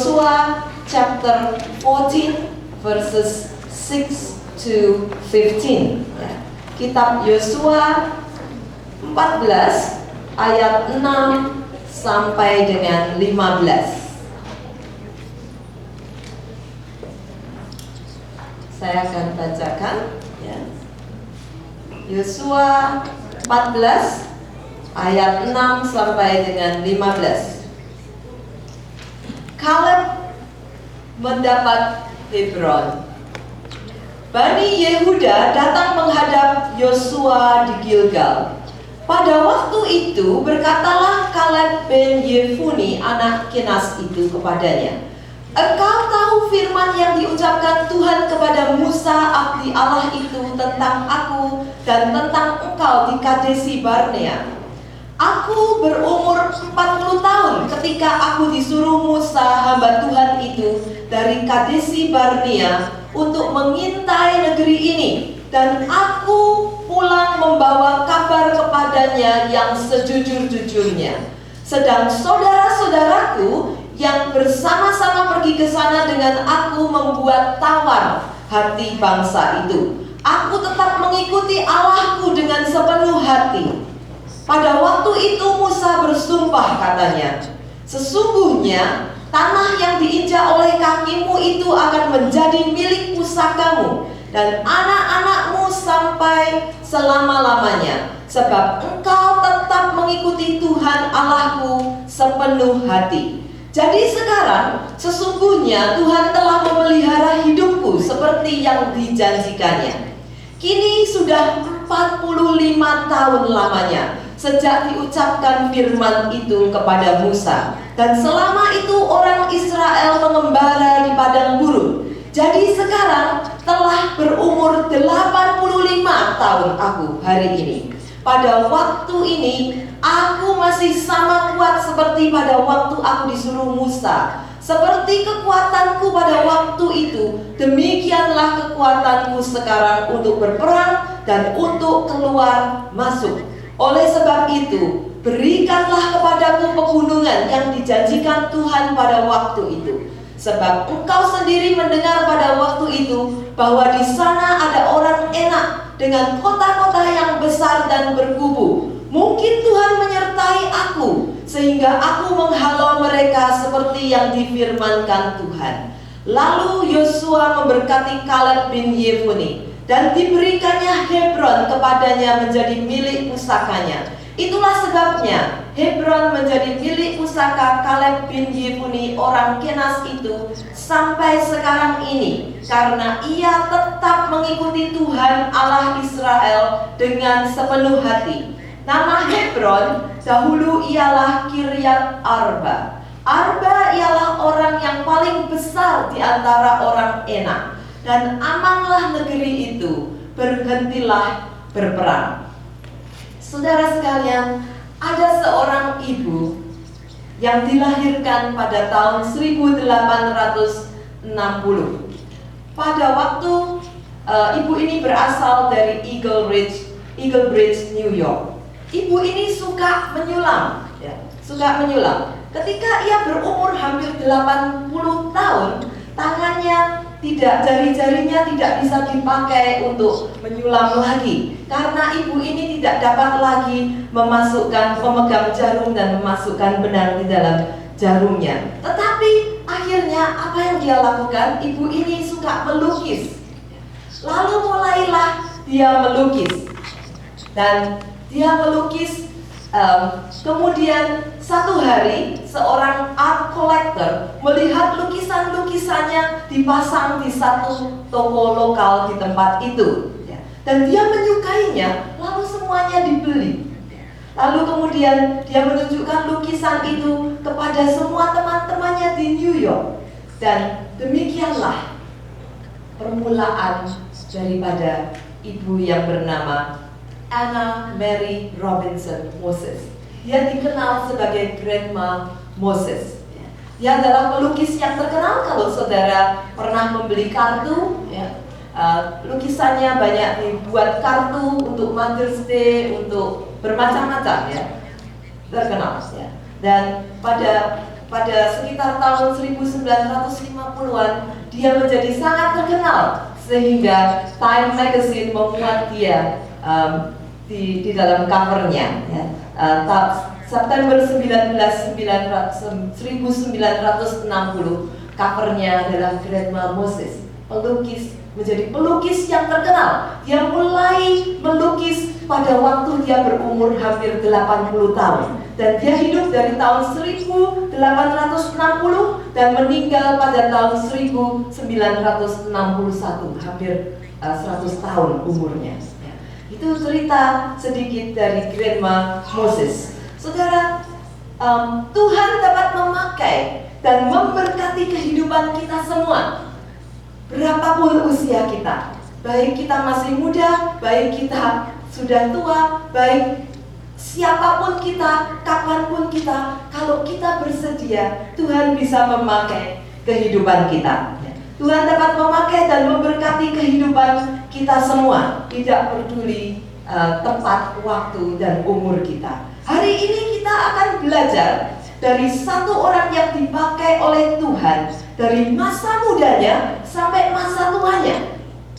Yosua chapter 14 verses 6 to 15. Kitab Yosua 14 ayat 6 sampai dengan 15. Saya akan bacakan ya. Yosua 14 ayat 6 sampai dengan 15. Kaleb mendapat Hebron. Bani Yehuda datang menghadap Yosua di Gilgal. Pada waktu itu berkatalah Kaleb bin Yefune anak Kenas itu kepadanya, "Engkau tahu firman yang diucapkan Tuhan kepada Musa abdi Allah itu tentang aku dan tentang engkau di Kadesi Barnea. Aku berumur 40 tahun ketika aku disuruh Musa hamba Tuhan itu dari Kadesi Barnea untuk mengintai negeri ini, dan aku pulang membawa kabar kepadanya yang sejujur-jujurnya. Sedang saudara-saudaraku yang bersama-sama pergi ke sana dengan aku membuat tawar hati bangsa itu. Aku tetap mengikuti Allahku dengan sepenuh hati. Pada waktu itu Musa bersumpah katanya, sesungguhnya tanah yang diinjak oleh kakimu itu akan menjadi milik pusakamu dan anak-anakmu sampai selama-lamanya, sebab engkau tetap mengikuti Tuhan Allahku sepenuh hati. Jadi sekarang sesungguhnya Tuhan telah memelihara hidupku seperti yang dijanjikannya. Kini sudah 45 tahun lamanya sejak diucapkan firman itu kepada Musa, dan selama itu orang Israel mengembara di padang gurun. Jadi sekarang telah berumur 85 tahun aku hari ini. Pada waktu ini aku masih sama kuat seperti pada waktu aku disuruh Musa. Seperti kekuatanku pada waktu itu, demikianlah kekuatanku sekarang untuk berperang dan untuk keluar masuk. Oleh sebab itu, berikanlah kepadaku pegunungan yang dijanjikan Tuhan pada waktu itu. Sebab engkau sendiri mendengar pada waktu itu bahwa di sana ada orang enak dengan kota-kota yang besar dan berkubu. Mungkin Tuhan menyertai aku sehingga aku menghalau mereka seperti yang difirmankan Tuhan." Lalu Yosua memberkati Kaleb bin Yefune, dan diberikannya Hebron kepadanya menjadi milik pusakanya. Itulah sebabnya Hebron menjadi milik pusaka Kaleb bin Yefune orang Kenas itu sampai sekarang ini, karena ia tetap mengikuti Tuhan Allah Israel dengan sepenuh hati. Nama Hebron dahulu ialah Kiryat Arba. Arba ialah orang yang paling besar di antara orang Enak. Dan amanlah negeri itu, berhentilah berperang. Saudara sekalian, ada seorang ibu yang dilahirkan pada tahun 1860. Pada waktu ibu ini berasal dari Eagle Bridge, New York. Ibu ini suka menyulam, suka menyulam. Ketika ia berumur hampir 80 tahun, jari-jarinya tidak bisa dipakai untuk menyulam lagi, karena ibu ini tidak dapat lagi memegang jarum dan memasukkan benang di dalam jarumnya. Tetapi akhirnya apa yang dia lakukan? Ibu ini suka melukis. Lalu mulailah dia melukis, dan dia melukis. Kemudian satu hari seorang art collector melihat lukisan-lukisannya dipasang di satu toko lokal di tempat itu, dan dia menyukainya, lalu semuanya dibeli. Lalu kemudian dia menunjukkan lukisan itu kepada semua teman-temannya di New York, dan demikianlah permulaan daripada ibu yang bernama Anna Mary Robinson Moses. Dia dikenal sebagai Grandma Moses. Dia adalah pelukis yang terkenal. Kalau saudara pernah membeli kartu, lukisannya banyak dibuat kartu untuk Mother's Day, untuk bermacam-macam, terkenal. Dan pada pada sekitar tahun 1950-an dia menjadi sangat terkenal sehingga Time Magazine memuat dia di dalam covernya ya. September 1960 covernya adalah Grandma Moses, pelukis, menjadi pelukis yang terkenal. Dia mulai melukis pada waktu dia berumur hampir 80 tahun dan dia hidup dari tahun 1860 dan meninggal pada tahun 1961, hampir 100 tahun umurnya. Itu cerita sedikit dari Grandma Moses. Saudara, Tuhan dapat memakai dan memberkati kehidupan kita semua, berapapun usia kita, baik kita masih muda, baik kita sudah tua, baik siapapun kita, kapanpun kita, kalau kita bersedia, Tuhan bisa memakai kehidupan kita. Tuhan dapat memakai dan memberkati kehidupan kita semua, tidak peduli tempat, waktu, dan umur kita. Hari ini kita akan belajar dari satu orang yang dipakai oleh Tuhan dari masa mudanya sampai masa tuanya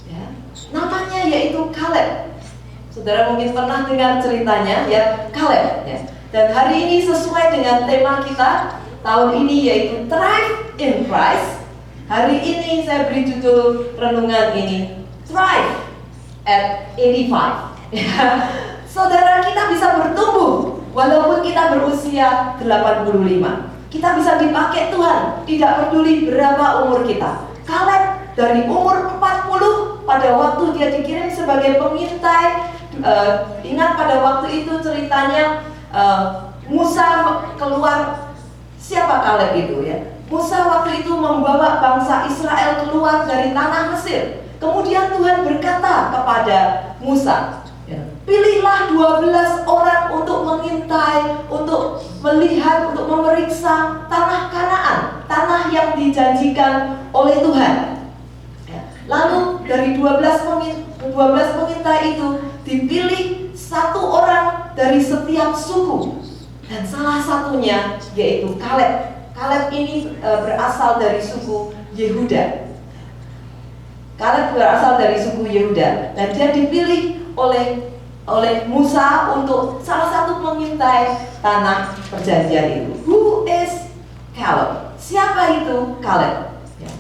ya. Namanya yaitu Caleb. Saudara mungkin pernah dengar ceritanya ya, Caleb ya. Dan hari ini sesuai dengan tema kita tahun ini yaitu Thrive in Christ. Hari ini saya beri judul renungan ini Thrive at 85 ya. Saudara, kita bisa bertumbuh walaupun kita berusia 85. Kita bisa dipakai Tuhan, tidak peduli berapa umur kita. Caleb dari umur 40 pada waktu dia dikirim sebagai pengintai. Ingat pada waktu itu ceritanya Musa keluar. Siapa Caleb itu ya? Musa waktu itu membawa bangsa Israel keluar dari tanah Mesir. Kemudian Tuhan berkata kepada Musa, pilihlah 12 orang untuk mengintai, untuk melihat, untuk memeriksa tanah Kanaan, tanah yang dijanjikan oleh Tuhan. Lalu dari 12 pengintai itu dipilih satu orang dari setiap suku, dan salah satunya yaitu Caleb. Caleb ini berasal dari suku Yehuda. Caleb berasal dari suku Yehuda dan dia dipilih oleh Musa untuk salah satu mengintai tanah perjanjian itu. Who is Caleb? Siapa itu Caleb? Ya.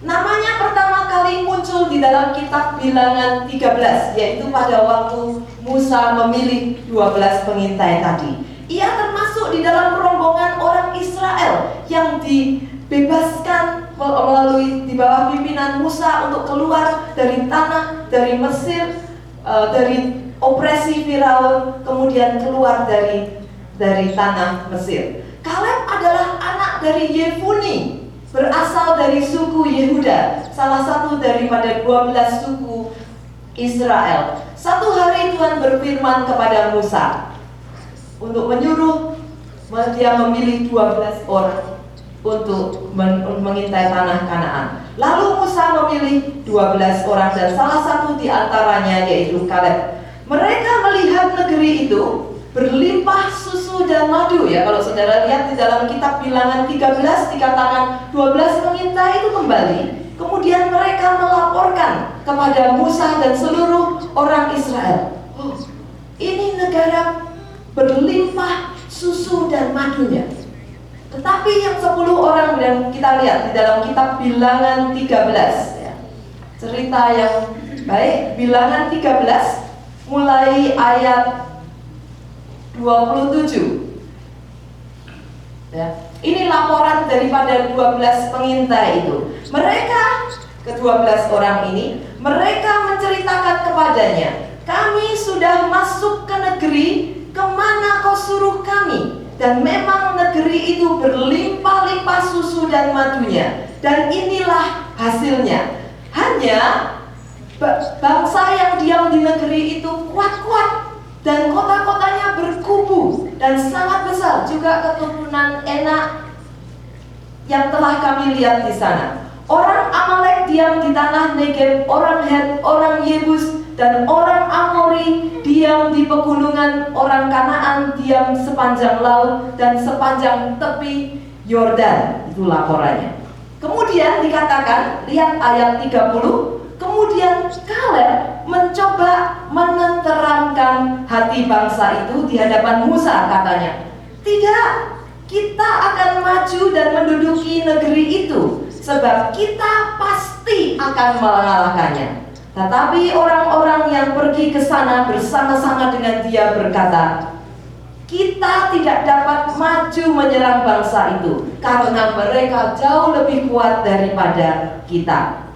Namanya pertama kali muncul di dalam kitab Bilangan 13, yaitu pada waktu Musa memilih 12 pengintai tadi. Ia termasuk di dalam rombongan orang Israel yang dibebaskan melalui di bawah pimpinan Musa untuk keluar dari Mesir, dari opresi Firaun, kemudian keluar dari tanah Mesir. Caleb adalah anak dari Yefune, berasal dari suku Yehuda, salah satu daripada 12 suku Israel. Satu hari Tuhan berfirman kepada Musa untuk menyuruh dia memilih 12 orang untuk mengintai tanah Kanaan. Lalu Musa memilih 12 orang dan salah satu di antaranya yaitu Caleb. Mereka melihat negeri itu berlimpah susu dan madu ya. Kalau saudara lihat di dalam kitab Bilangan 13 dikatakan 12 pengintai itu kembali. Kemudian mereka melaporkan kepada Musa dan seluruh orang Israel. Oh, ini negara berlimpah susu dan madunya. Tetapi yang 10 orang yang kita lihat di dalam kitab Bilangan 13 ya. Cerita yang baik, Bilangan 13 mulai ayat 27 ya. Ini laporan daripada 12 pengintai itu. Mereka, ke-12 orang ini, mereka menceritakan kepadanya, kami sudah masuk ke negeri kemana kau suruh kami, dan memang negeri itu berlimpah-limpah susu dan madunya, dan inilah hasilnya. Hanya bangsa yang diam di negeri itu kuat-kuat, dan kota-kotanya berkubu dan sangat besar, juga keturunan Enak yang telah kami lihat di sana. Orang Amalek diam di tanah Negeb, orang Het, orang Yebus, dan orang Amori diam di pegunungan, orang Kanaan diam sepanjang laut dan sepanjang tepi Yordan. Itu laporannya. Kemudian dikatakan, lihat ayat 30, kemudian Kaleb mencoba menenteramkan hati bangsa itu di hadapan Musa, katanya, tidak, kita akan maju dan menduduki negeri itu, sebab kita pasti akan mengalahkannya. Tetapi orang-orang yang pergi ke sana bersama-sama dengan dia berkata, kita tidak dapat maju menyerang bangsa itu karena mereka jauh lebih kuat daripada kita.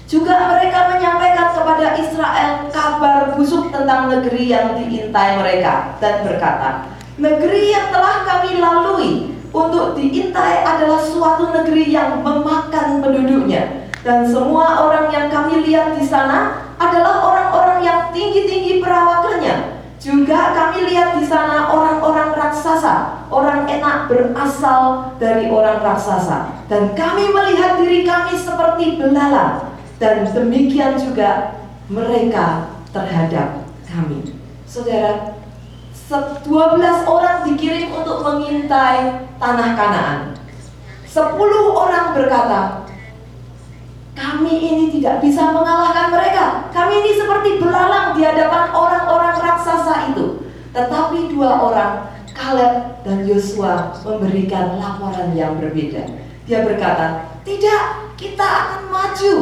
Juga mereka menyampaikan kepada Israel kabar busuk tentang negeri yang diintai mereka dan berkata, negeri yang telah kami lalui untuk diintai adalah suatu negeri yang memakan penduduknya, dan semua orang yang kami lihat di sana adalah orang-orang yang tinggi-tinggi perawakannya. Juga kami lihat di sana orang-orang raksasa, orang enak berasal dari orang raksasa, dan kami melihat diri kami seperti belalang, dan demikian juga mereka terhadap kami. Saudara, 12 orang dikirim untuk mengintai tanah Kanaan. 10 orang berkata, kami ini tidak bisa mengalahkan mereka. Kami ini seperti belalang di hadapan orang-orang raksasa itu. Tetapi 2 orang, Kaleb dan Yosua, memberikan laporan yang berbeda. Dia berkata, tidak, kita akan maju,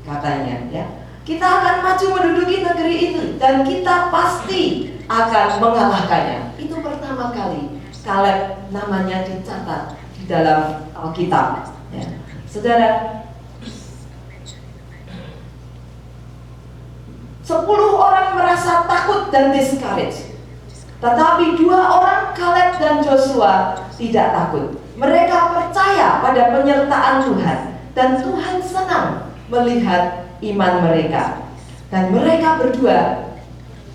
katanya, ya. Kita akan maju menduduki negeri itu dan kita pasti akan mengalahkannya. Itu pertama kali Kaleb namanya dicatat di dalam Alkitab, ya. Saudara, 10 orang merasa takut dan discouraged. Tetapi 2 orang, Kaleb dan Joshua, tidak takut. Mereka percaya pada penyertaan Tuhan, dan Tuhan senang melihat iman mereka. Dan mereka berdua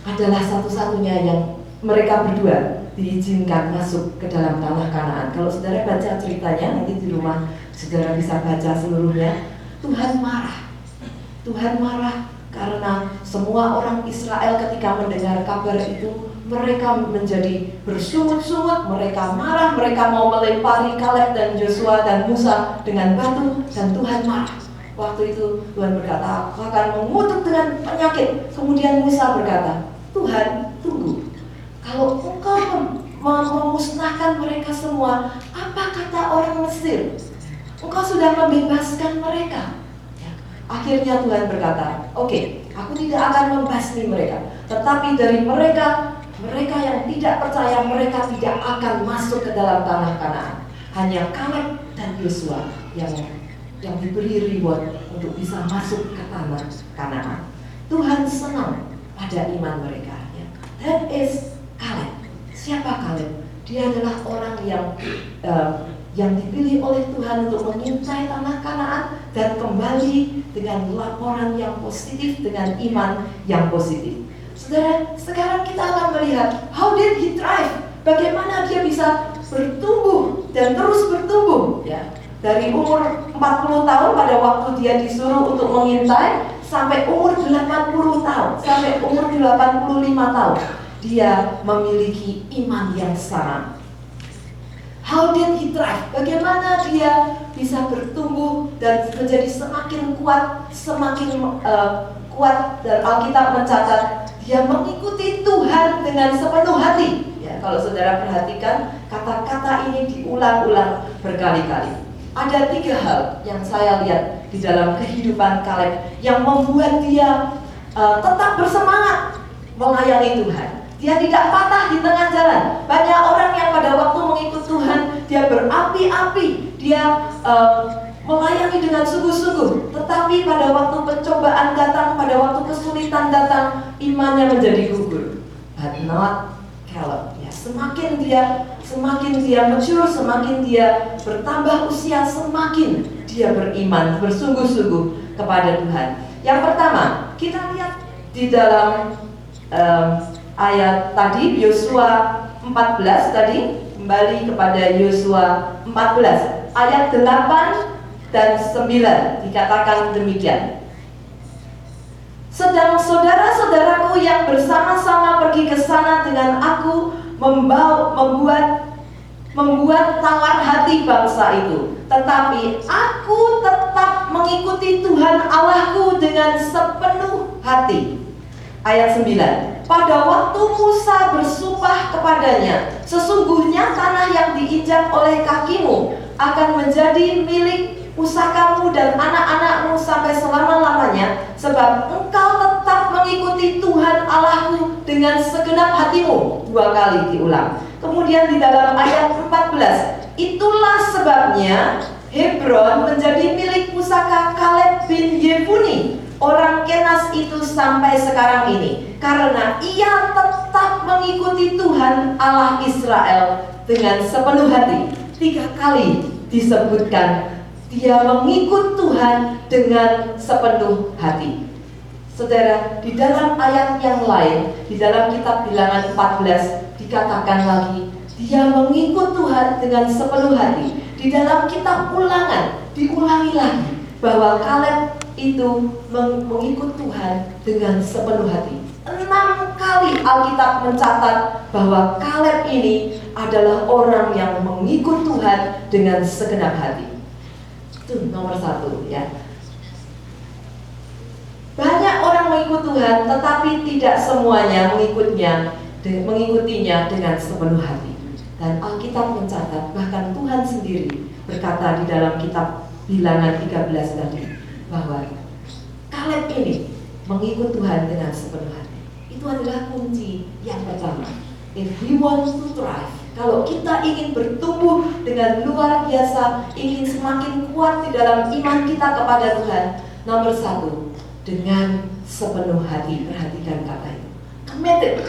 adalah satu-satunya yang mereka berdua diizinkan masuk ke dalam tanah Kanaan. Kalau saudara baca ceritanya, nanti di rumah saudara bisa baca seluruhnya. Tuhan marah. Tuhan marah karena semua orang Israel ketika mendengar kabar itu, mereka menjadi bersungut-sungut, mereka marah, mereka mau melempari Kaleb dan Joshua dan Musa dengan batu, dan Tuhan marah. Waktu itu Tuhan berkata, aku akan mengutuk dengan penyakit. Kemudian Musa berkata, Tuhan, tunggu. Kalau engkau memusnahkan mereka semua, apa kata orang Mesir? Engkau sudah membebaskan mereka. Akhirnya Tuhan berkata, oke, aku tidak akan membasmi mereka, tetapi dari mereka yang tidak percaya, mereka tidak akan masuk ke dalam tanah Kanaan. Hanya Kaleb dan Yosua yang diberi reward untuk bisa masuk ke tanah Kanaan. Tuhan senang pada iman mereka, ya. That is Kaleb. Siapa Kaleb? Dia adalah orang yang dipilih oleh Tuhan untuk mengintai tanah Kanaan dan kembali dengan laporan yang positif, dengan iman yang positif. Saudara, sekarang kita akan melihat how did he thrive? Bagaimana dia bisa bertumbuh dan terus bertumbuh, ya. Dari umur 40 tahun pada waktu dia disuruh untuk mengintai sampai umur 80 tahun, sampai umur 85 tahun, dia memiliki iman yang sama. How did he thrive? Bagaimana dia bisa bertumbuh dan menjadi semakin kuat, kuat, dan Alkitab mencatat dia mengikuti Tuhan dengan sepenuh hati. Ya, kalau saudara perhatikan, kata-kata ini diulang-ulang berkali-kali. Ada 3 hal yang saya lihat di dalam kehidupan Kaleb yang membuat dia tetap bersemangat melayani Tuhan. Dia tidak patah di tengah jalan. Banyak orang yang pada waktu mengikut Tuhan, dia berapi-api, dia melayani dengan sungguh-sungguh. Tetapi pada waktu pencobaan datang, pada waktu kesulitan datang, imannya menjadi gugur. But not Kaleb. Ya, semakin dia mature, semakin dia bertambah usia, semakin dia beriman bersungguh-sungguh kepada Tuhan. Yang pertama, kita lihat di dalam ayat tadi, Yosua 14 tadi, kembali kepada Yosua 14 ayat 8 dan 9 dikatakan demikian. Sedang saudara-saudaraku yang bersama-sama pergi ke sana dengan aku membuat membuat tawar hati bangsa itu, tetapi aku tetap mengikuti Tuhan Allahku dengan sepenuh hati. Ayat 9. Pada waktu Musa bersumpah kepadanya, sesungguhnya tanah yang diinjak oleh kakimu akan menjadi milik pusakamu dan anak-anakmu sampai selama-lamanya, sebab engkau tetap mengikuti Tuhan Allahku dengan segenap hatimu. 2 kali diulang. Kemudian di dalam ayat 14, itulah sebabnya Hebron menjadi milik pusaka Kaleb bin Yefune, orang Kenas itu sampai sekarang ini, karena ia tetap mengikuti Tuhan Allah Israel dengan sepenuh hati. 3 kali disebutkan dia mengikut Tuhan dengan sepenuh hati. Saudara, di dalam ayat yang lain, di dalam kitab Bilangan 14 dikatakan lagi, dia mengikut Tuhan dengan sepenuh hati. Di dalam kitab Ulangan diulangi lagi bahwa Kaleb itu mengikut Tuhan dengan sepenuh hati. 6 kali Alkitab mencatat bahwa Kaleb ini adalah orang yang mengikut Tuhan dengan segenap hati. Itu nomor 1 ya. Banyak orang mengikut Tuhan, tetapi tidak semuanya mengikutinya dengan sepenuh hati. Dan Alkitab mencatat, bahkan Tuhan sendiri berkata di dalam kitab Bilangan 13 tadi, bahwa Kaleb ini mengikut Tuhan dengan sepenuh hati. Itu adalah kunci yang pertama. If we want to thrive, kalau kita ingin bertumbuh dengan luar biasa, ingin semakin kuat di dalam iman kita kepada Tuhan, nomor 1, dengan sepenuh hati. Perhatikan kata itu, committed,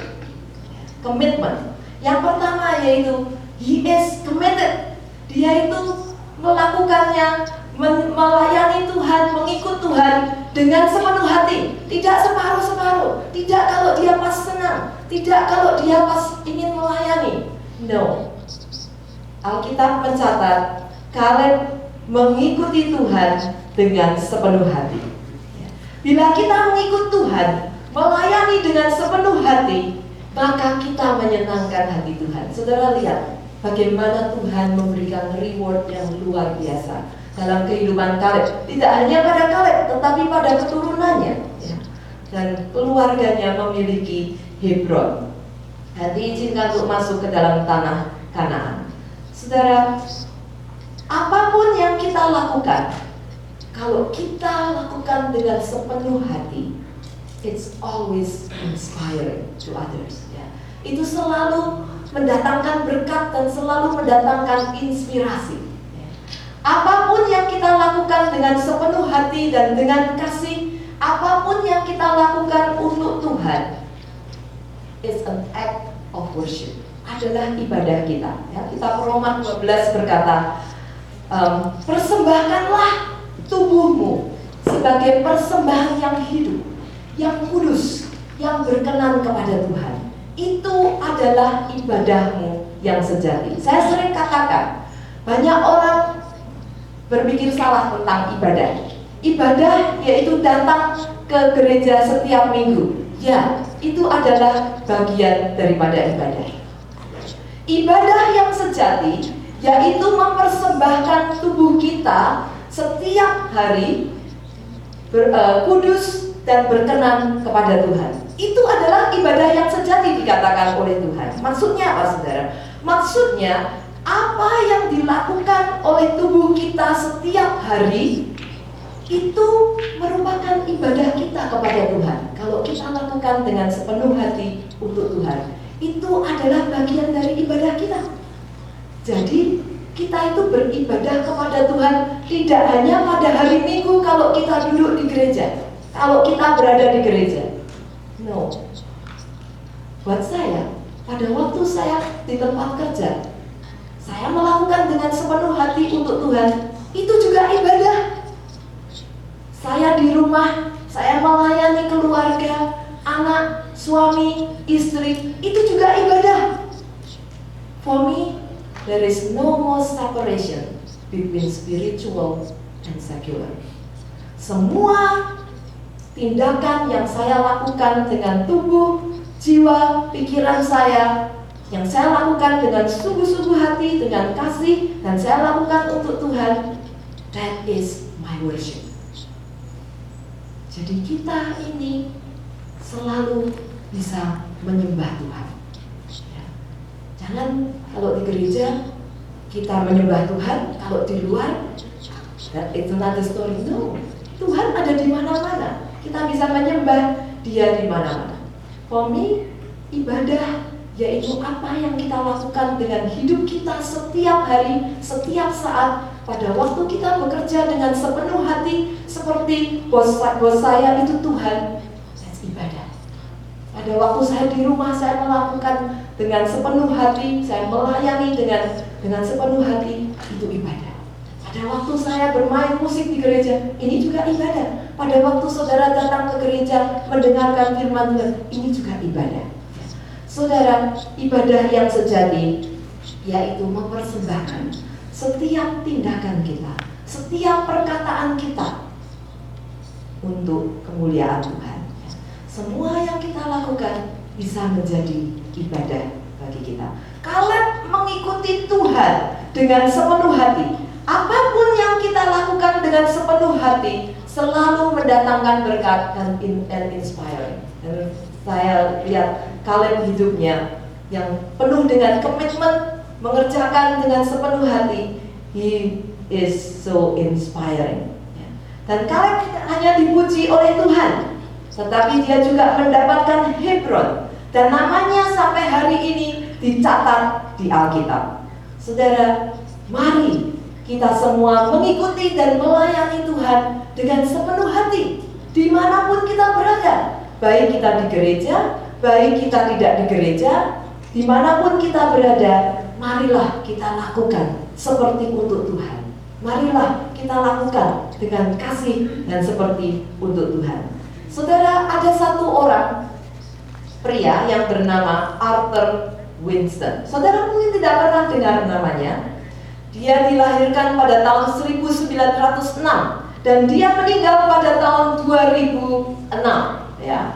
commitment. Yang pertama yaitu he is committed. Dia itu melakukannya, melayani Tuhan, mengikut Tuhan dengan sepenuh hati. Tidak separuh-separuh, tidak kalau dia pas senang, tidak kalau dia pas ingin melayani. No. Alkitab mencatat Kaleb mengikuti Tuhan dengan sepenuh hati. Bila kita mengikut Tuhan, melayani dengan sepenuh hati, maka kita menyenangkan hati Tuhan. Saudara lihat bagaimana Tuhan memberikan reward yang luar biasa dalam kehidupan Kaleb. Tidak hanya pada Kaleb, tetapi pada keturunannya ya. Dan keluarganya memiliki Hebron. Dan diizinkan untuk masuk ke dalam tanah Kanaan. Saudara, apapun yang kita lakukan, kalau kita lakukan dengan sepenuh hati, it's always inspiring to others ya. Itu selalu mendatangkan berkat dan selalu mendatangkan inspirasi ya. Apapun yang kita lakukan dengan sepenuh hati dan dengan kasih, apapun yang kita lakukan untuk Tuhan, it's an act of worship, adalah ibadah kita ya. Kitab Roma 12 berkata, persembahkanlah tubuhmu sebagai persembahan yang hidup, yang kudus, yang berkenan kepada Tuhan. Itu adalah ibadahmu yang sejati. Saya sering katakan, banyak orang berpikir salah tentang ibadah. Ibadah yaitu datang ke gereja setiap minggu. Ya, itu adalah bagian daripada ibadah. Ibadah yang sejati yaitu mempersembahkan tubuh kita setiap hari kudus dan berkenan kepada Tuhan. Itu adalah ibadah yang sejati dikatakan oleh Tuhan. Maksudnya apa, saudara? Maksudnya apa yang dilakukan oleh tubuh kita setiap hari itu merupakan ibadah kita kepada Tuhan. Kalau kita lakukan dengan sepenuh hati untuk Tuhan, itu adalah bagian dari ibadah kita. Jadi kita itu beribadah kepada Tuhan tidak hanya pada hari Minggu kalau kita duduk di gereja, kalau kita berada di gereja. No. Buat saya, pada waktu saya di tempat kerja, saya melakukan dengan sepenuh hati untuk Tuhan. Itu juga ibadah. Saya di rumah, saya melayani keluarga, anak, suami, istri. Itu juga ibadah. For me, there is no more separation between spiritual and secular. Semua tindakan yang saya lakukan dengan tubuh, jiwa, pikiran saya yang saya lakukan dengan sungguh-sungguh hati, dengan kasih, dan saya lakukan untuk Tuhan, that is my worship. Jadi kita ini selalu bisa menyembah Tuhan. Ya. Jangan kalau di gereja kita menyembah Tuhan, kalau di luar itu another story. No, Tuhan ada di mana-mana. Kita bisa menyembah Dia di mana-mana. For me, ibadah yaitu apa yang kita lakukan dengan hidup kita setiap hari, setiap saat. Pada waktu kita bekerja dengan sepenuh hati, seperti bos saya itu Tuhan, that's ibadah. Pada waktu saya di rumah, saya melakukan dengan sepenuh hati, saya melayani dengan sepenuh hati, itu ibadah. Pada waktu saya bermain musik di gereja, ini juga ibadah. Pada waktu saudara datang ke gereja mendengarkan firman Tuhan, ini juga ibadah. Saudara, ibadah yang sejati yaitu mempersembahkan setiap tindakan kita, setiap perkataan kita untuk kemuliaan Tuhan. Semua yang kita lakukan bisa menjadi ibadah bagi kita. Kaleb mengikuti Tuhan dengan sepenuh hati. Apapun yang kita lakukan dengan sepenuh hati selalu mendatangkan berkat dan inspiring. Dan saya lihat Kaleb hidupnya yang penuh dengan komitmen, mengerjakan dengan sepenuh hati. He is so inspiring. Dan Kaleb hanya dipuji oleh Tuhan, tetapi dia juga mendapatkan Hebron, dan namanya sampai hari ini dicatat di Alkitab. Saudara, mari kita semua mengikuti dan melayani Tuhan dengan sepenuh hati, dimanapun kita berada. Baik kita di gereja, baik kita tidak di gereja, dimanapun kita berada, marilah kita lakukan seperti untuk Tuhan. Marilah kita lakukan dengan kasih dan seperti untuk Tuhan. Saudara, ada satu orang pria yang bernama Arthur Winston. Saudara mungkin tidak pernah dengar namanya. Dia dilahirkan pada tahun 1906 dan dia meninggal pada tahun 2006. Ya.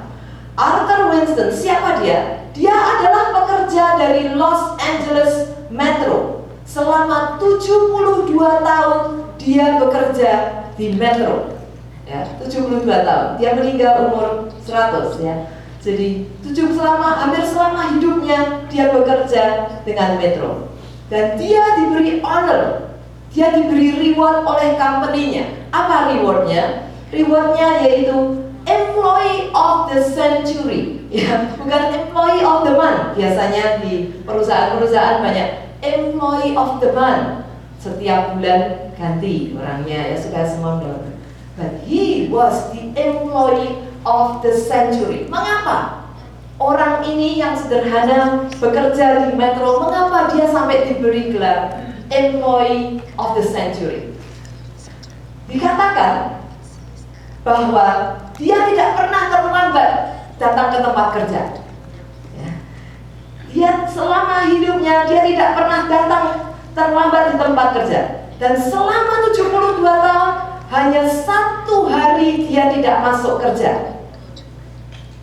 Arthur Winston, siapa dia? Dia adalah pekerja dari Los Angeles Metro. Selama 72 tahun dia bekerja di Metro. Ya, 72 tahun. Dia meninggal umur 100 ya. Jadi hampir selama hidupnya dia bekerja dengan Metro. Dan dia diberi honor, dia diberi reward oleh company-nya. Apa rewardnya? Rewardnya yaitu Employee of the Century, ya, bukan Employee of the Month. Biasanya di perusahaan-perusahaan banyak Employee of the Month. Setiap bulan ganti orangnya, ya supaya semua dapat. But he was the Employee of the Century. Mengapa? Orang ini yang sederhana bekerja di Metro, mengapa dia sampai diberi gelar Employee of the Century? Dikatakan bahwa dia tidak pernah terlambat datang ke tempat kerja. Ya. Dia selama hidupnya dia tidak pernah datang terlambat di tempat kerja. Dan selama 72 tahun hanya satu hari dia tidak masuk kerja.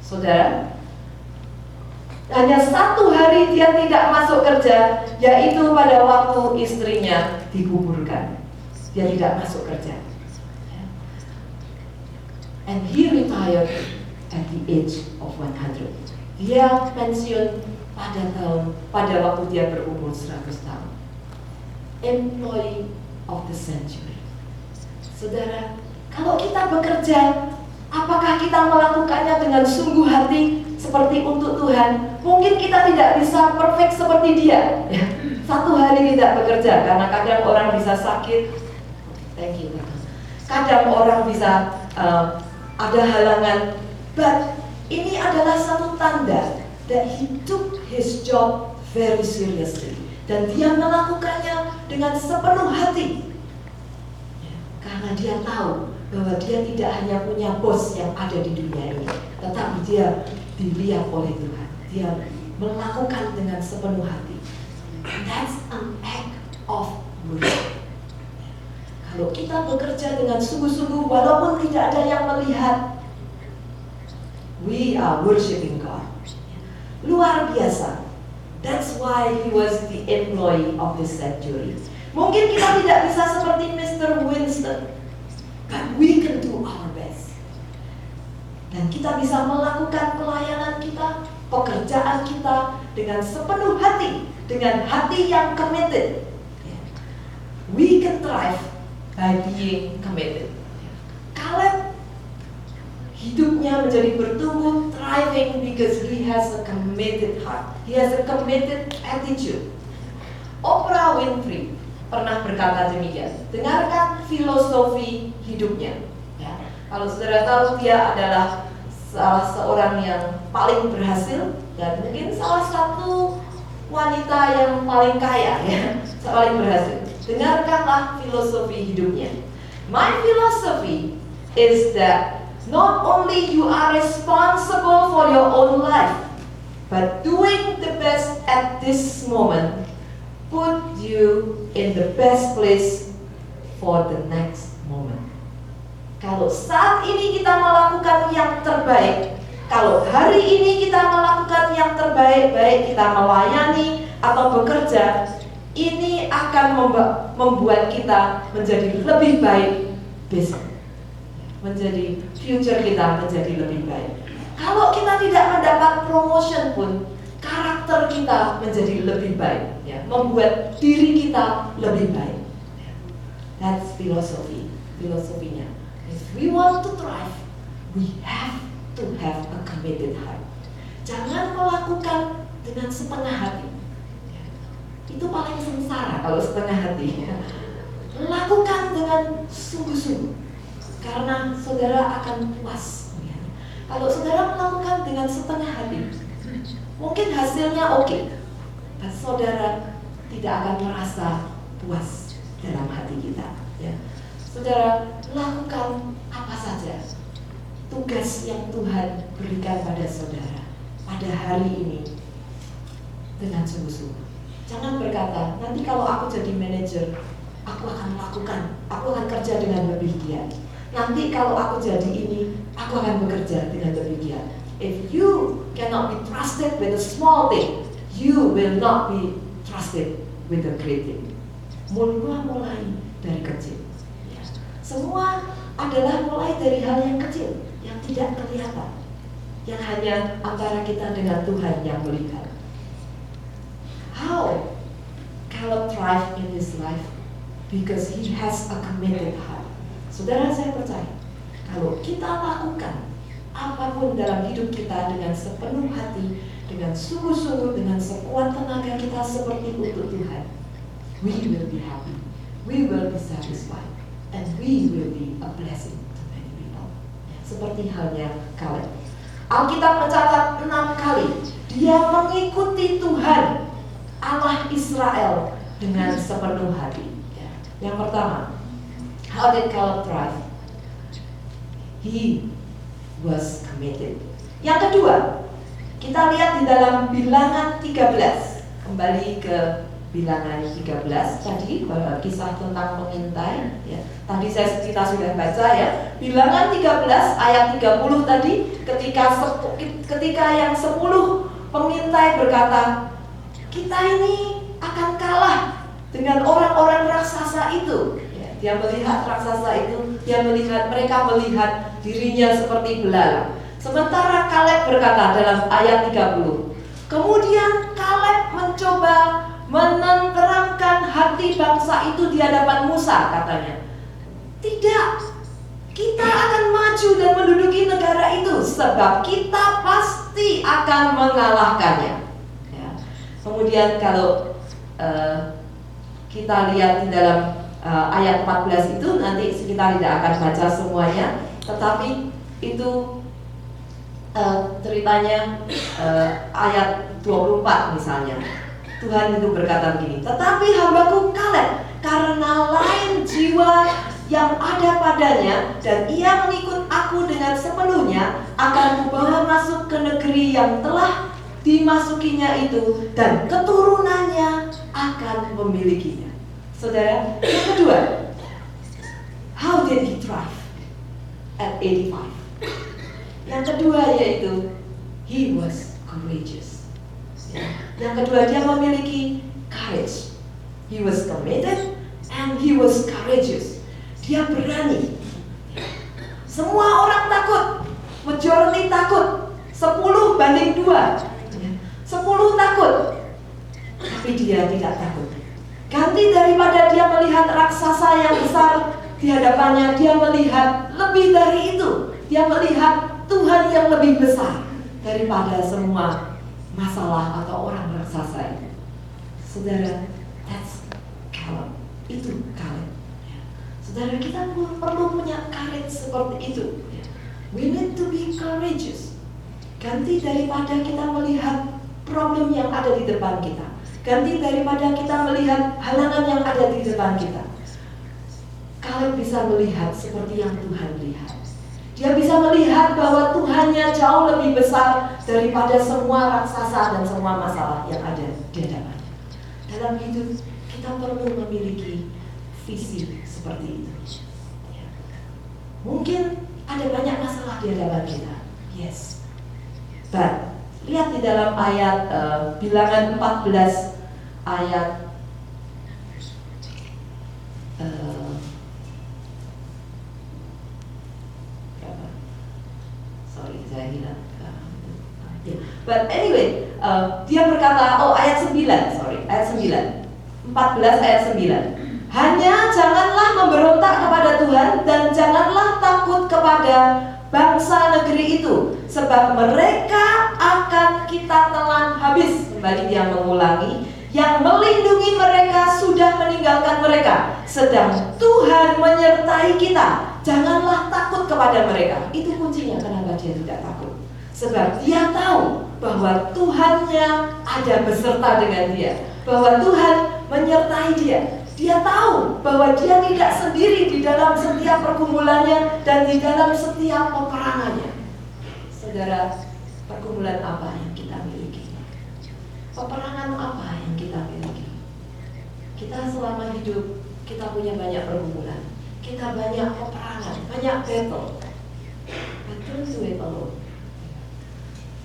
Saudara, hanya satu hari dia tidak masuk kerja, yaitu pada waktu istrinya dikuburkan. Dia tidak masuk kerja. And he retired at the age of 100. Dia pensiun pada waktu dia berumur 100 tahun. Employee of the century. Saudara, kalau kita bekerja, apakah kita melakukannya dengan sungguh hati seperti untuk Tuhan? Mungkin kita tidak bisa perfect seperti dia. Satu hari tidak bekerja karena kadang orang bisa sakit. Thank you. Kadang orang bisa ada halangan, but ini adalah satu tanda that he took his job very seriously dan dia melakukannya dengan sepenuh hati karena dia tahu bahwa dia tidak hanya punya bos yang ada di dunia ini, tetapi dia dilihat oleh Tuhan. Dia melakukan dengan sepenuh hati. That's an act of worship. Kalau kita bekerja dengan sungguh-sungguh, walaupun tidak ada yang melihat, we are worshiping God. Luar biasa. That's why he was the employee of this century. Mungkin kita tidak bisa seperti Mr. Winston, but we can do our best. Dan kita bisa melakukan pelayanan kita, pekerjaan kita dengan sepenuh hati, dengan hati yang committed. We can thrive by being committed. Caleb hidupnya menjadi bertumbuh, thriving because he has a committed heart. He has a committed attitude. Oprah Winfrey pernah berkata demikian. Dengarkan filosofi hidupnya. Ya. Kalau saudara tahu, dia adalah salah seorang yang paling berhasil dan mungkin salah satu wanita yang paling kaya, ya, paling berhasil. Dengarkanlah filosofi hidupnya. My philosophy is that not only you are responsible for your own life, but doing the best at this moment put you in the best place for the next moment. Kalau saat ini kita melakukan yang terbaik, kalau hari ini kita melakukan yang terbaik, baik kita melayani atau bekerja, ini akan membuat kita menjadi lebih baik besok. Menjadi future kita menjadi lebih baik. Kalau kita tidak mendapat promotion pun, karakter kita menjadi lebih baik, ya, membuat diri kita lebih baik. That's filosofinya. If we want to thrive, we have to have a committed heart. Jangan melakukan dengan setengah hati. Itu paling sengsara kalau setengah hati. Lakukan dengan sungguh-sungguh, karena saudara akan puas. Kalau saudara melakukan dengan setengah hati, mungkin hasilnya oke, tapi saudara tidak akan merasa puas dalam hati kita. Ya. Saudara, lakukan apa saja tugas yang Tuhan berikan pada saudara pada hari ini dengan sungguh-sungguh. Jangan berkata, nanti kalau aku jadi manajer, aku akan kerja dengan lebih giat. Nanti kalau aku jadi ini, aku akan bekerja dengan lebih giat. If you cannot be trusted with a small thing, you will not be trusted with a great thing. Mulai dari kecil. Ya. Semua adalah mulai dari hal yang kecil, yang tidak kelihatan, yang hanya antara kita dengan Tuhan yang melihat. How Caleb thrive in his life? Because he has a committed heart. Saudara, saya percaya kalau kita lakukan apapun dalam hidup kita dengan sepenuh hati, dengan sungguh-sungguh, dengan sekuat tenaga kita seperti untuk Tuhan, we will be happy, we will be satisfied, and we will be a blessing to many people. Seperti halnya Caleb. Alkitab mencatat 6 kali dia mengikuti Tuhan Allah Israel dengan sepenuh hati. Yang pertama, how did Caleb thrive? He was committed. Yang kedua, kita lihat di dalam Bilangan 13. Kembali ke Bilangan 13 tadi, kisah tentang pengintai, ya. Tadi kita sudah baca, ya. Bilangan 13 ayat 30 tadi, ketika yang 10 pengintai berkata, kita ini akan kalah dengan orang-orang raksasa itu. Ya, dia melihat raksasa itu, mereka melihat dirinya seperti belalang. Sementara Caleb berkata dalam ayat 30, kemudian Caleb mencoba menenteramkan hati bangsa itu di hadapan Musa, katanya. Tidak, kita akan maju dan menduduki negara itu, sebab kita pasti akan mengalahkannya. Ya. Kemudian kalau kita lihat di dalam ayat 14 itu, nanti kita tidak akan baca semuanya, tetapi itu ceritanya ayat 24 misalnya. Tuhan itu berkata begini, tetapi hambaku Caleb, karena lain jiwa yang ada padanya dan ia mengikut aku dengan sepenuhnya, akan kubawa masuk ke negeri yang telah dimasukinya itu, dan keturunannya akan memilikinya. Saudara, yang kedua, how did he thrive at 85? Yang kedua yaitu he was courageous. Yang kedua, dia memiliki courage. He was committed and he was courageous. Dia berani. Semua orang takut, majority takut, 10-2, 10 takut, tapi dia tidak takut. Ganti daripada dia melihat raksasa yang besar di hadapannya, dia melihat lebih dari itu. Dia melihat Tuhan yang lebih besar daripada semua masalah atau orang raksasa itu. Saudara, that's Caleb. Itu Caleb. Saudara, kita perlu punya courage seperti itu. We need to be courageous. Ganti daripada kita melihat problem yang ada di depan kita, ganti daripada kita melihat halangan yang ada di depan kita, Caleb bisa melihat seperti yang Tuhan lihat. Dia bisa melihat bahwa Tuhannya jauh lebih besar daripada semua raksasa dan semua masalah yang ada di hadapannya. Dalam hidup kita perlu memiliki visi seperti itu. Mungkin ada banyak masalah di hadapan kita. Yes. But lihat di dalam ayat Bilangan 14 ayat berapa? Sorry, saya hilang. But anyway, dia berkata, ayat 9, 14 ayat 9. Hanya janganlah memberontak kepada Tuhan dan janganlah takut kepada bangsa negeri itu, sebab mereka akan kita telan habis. Kembali dia mengulangi, yang melindungi mereka sudah meninggalkan mereka, sedang Tuhan menyertai kita. Janganlah takut kepada mereka. Itu kuncinya kenapa dia tidak takut. Sebab dia tahu bahwa Tuhannya ada beserta dengan dia, bahwa Tuhan menyertai dia. Dia tahu bahwa dia tidak sendiri di dalam setiap pergumulannya dan di dalam setiap peperangannya. Saudara, pergumulan apa yang kita miliki? Peperangan apa yang kita miliki? Kita selama hidup, kita punya banyak pergumulan. Kita banyak peperangan, banyak battle. But don't do it alone.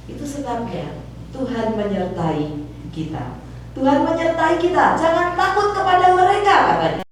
Itu sebabnya Tuhan menyertai kita. Tuhan menyertai kita. Jangan takut kepada mereka, katanya.